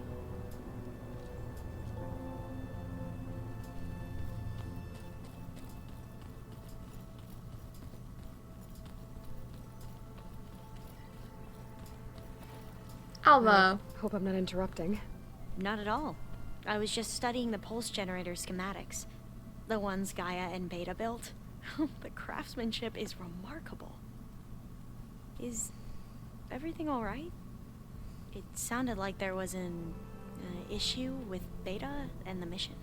[SPEAKER 3] Alva.
[SPEAKER 4] Hope I'm not interrupting.
[SPEAKER 10] Not at all. I was just studying the pulse generator schematics. The ones Gaia and Beta built. The craftsmanship is remarkable. Is everything alright? It sounded like there was an issue with Beta and the mission.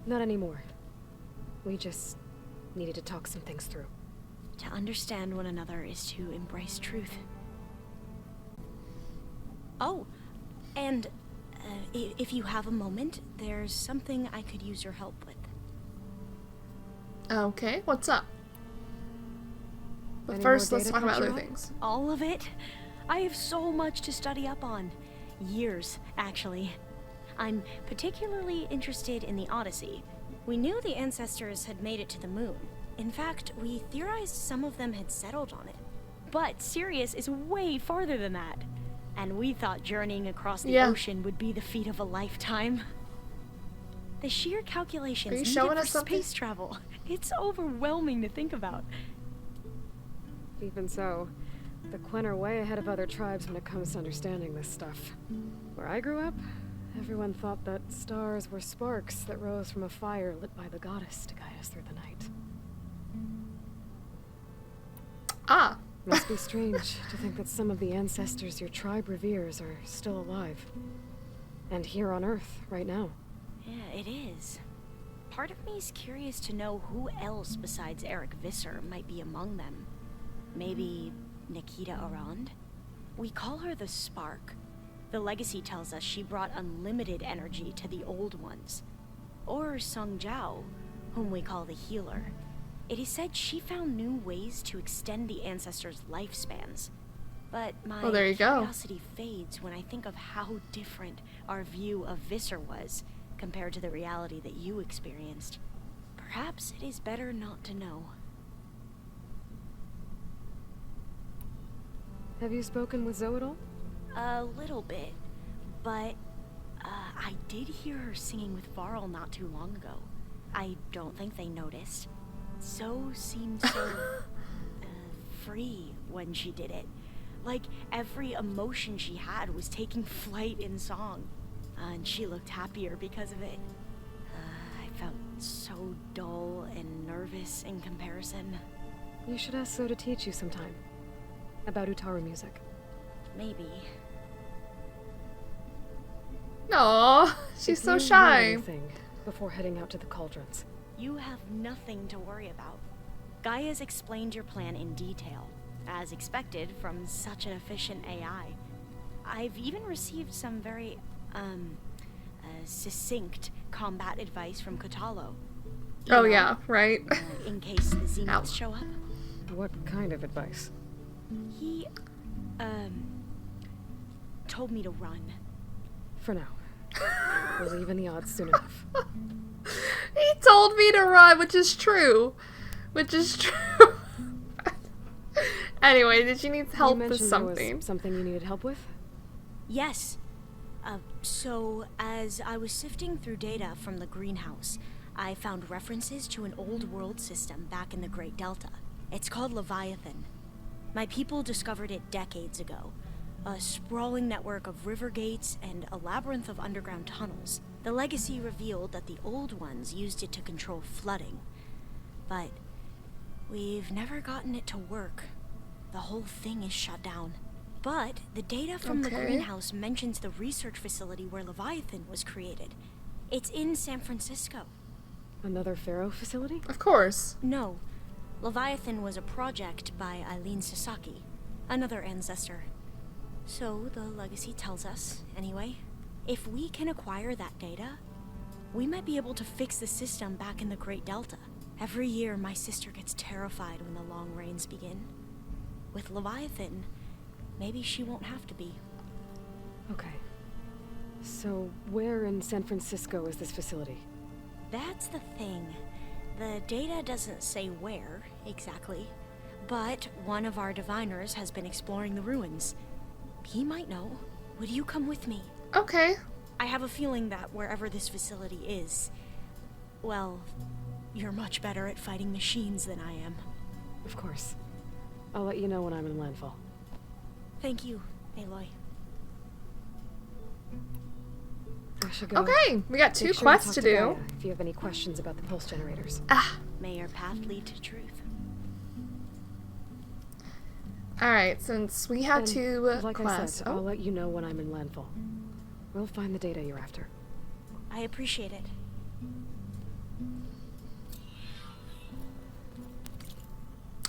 [SPEAKER 4] Not anymore. We just needed to talk some things through.
[SPEAKER 10] To understand one another is to embrace truth. Oh, and if you have a moment, there's something I could use your help with.
[SPEAKER 3] Okay, what's up? But
[SPEAKER 4] Any
[SPEAKER 3] first,
[SPEAKER 4] more
[SPEAKER 3] let's
[SPEAKER 4] data
[SPEAKER 3] talk about
[SPEAKER 4] catch
[SPEAKER 3] other
[SPEAKER 4] you up?
[SPEAKER 3] things.
[SPEAKER 10] All of it? I have so much to study up on. Years, actually. I'm particularly interested in the Odyssey. We knew the ancestors had made it to the moon. In fact, we theorized some of them had settled on it. But Sirius is way farther than that. And we thought journeying across the ocean would be the feat of a lifetime. The sheer calculations needed
[SPEAKER 3] showing
[SPEAKER 10] for
[SPEAKER 3] us something?
[SPEAKER 10] space travel. It's overwhelming to think about.
[SPEAKER 4] Even so, the Quen are way ahead of other tribes when it comes to understanding this stuff. Where I grew up, Everyone thought that stars were sparks that rose from a fire lit by the goddess to guide us through the night.
[SPEAKER 3] Ah.
[SPEAKER 4] Must be strange to think that some of the ancestors your tribe reveres are still alive. And here on Earth, right now.
[SPEAKER 10] Yeah, it is. Part of me is curious to know who else besides Eric Visser might be among them. Maybe Nikita Arand? We call her the Spark. The legacy tells us she brought unlimited energy to the old ones. Or Sung Jiao, whom we call the Healer. It is said she found new ways to extend the ancestors' lifespans. But my curiosity fades when I think of how different our view of Visser was compared to the reality that you experienced. Perhaps it is better not to know.
[SPEAKER 4] Have you spoken with Zoe at all?
[SPEAKER 10] A little bit, but I did hear her singing with Varl not too long ago. I don't think they noticed. So seemed so free when she did it. Like every emotion she had was taking flight in song. And she looked happier because of it. I felt so dull and nervous in comparison.
[SPEAKER 4] You should ask Zoe to teach you sometime. About Utaru music.
[SPEAKER 10] Maybe.
[SPEAKER 3] Aw, she's so shy.
[SPEAKER 4] Before heading out to the cauldrons.
[SPEAKER 10] You have nothing to worry about. Gaia's explained your plan in detail, as expected from such an efficient AI. I've even received some very, succinct combat advice from Katalo.
[SPEAKER 3] Oh yeah, right.
[SPEAKER 10] In case the Zeniths show up.
[SPEAKER 4] What kind of advice?
[SPEAKER 10] He, told me to run.
[SPEAKER 4] For now. We'll even the odds soon enough.
[SPEAKER 3] He told me to run, which is true. Which is true. Anyway, did you need help with something?
[SPEAKER 4] There was something you needed help with?
[SPEAKER 10] Yes. So, as I was sifting through data from the greenhouse, I found references to an old world system back in the Great Delta. It's called Leviathan. My people discovered it decades ago. A sprawling network of river gates and a labyrinth of underground tunnels. The legacy revealed that the old ones used it to control flooding. But we've never gotten it to work. The whole thing is shut down. But the data from the greenhouse mentions the research facility where Leviathan was created. It's in San Francisco.
[SPEAKER 4] Another Pharaoh facility?
[SPEAKER 3] Of course.
[SPEAKER 10] No. Leviathan was a project by Eileen Sasaki, another ancestor. So the legacy tells us, anyway, if we can acquire that data, we might be able to fix the system back in the Great Delta. Every year, my sister gets terrified when the long rains begin. With Leviathan, maybe she won't have to be.
[SPEAKER 4] Okay. So, where in San Francisco is this facility?
[SPEAKER 10] That's the thing. The data doesn't say where, exactly. But one of our diviners has been exploring the ruins. He might know. Would you come with me?
[SPEAKER 3] Okay.
[SPEAKER 10] I have a feeling that wherever this facility is, well, you're much better at fighting machines than I am.
[SPEAKER 4] Of course. I'll let you know when I'm in landfall.
[SPEAKER 10] Thank you, Aloy.
[SPEAKER 4] I should go.
[SPEAKER 3] Okay, we got two quests to do.
[SPEAKER 4] Gaia if you have any questions about the pulse generators.
[SPEAKER 10] May your path lead to truth.
[SPEAKER 3] Alright, since we had two quests.
[SPEAKER 4] I said, I'll let you know when I'm in landfall. We'll find the data you're after.
[SPEAKER 10] I appreciate it.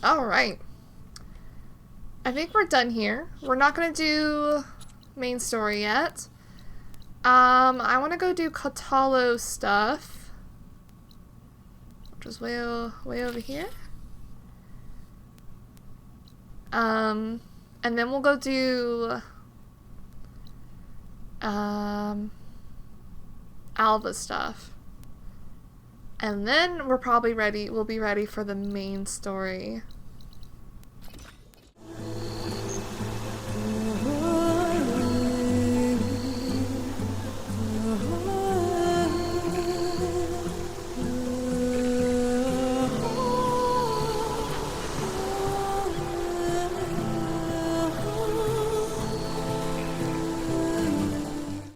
[SPEAKER 3] Alright. I think we're done here. We're not gonna do main story yet. I want to go do Katalo stuff, which is way over here. And then we'll go do Alva stuff. And then we'll be ready for the main story.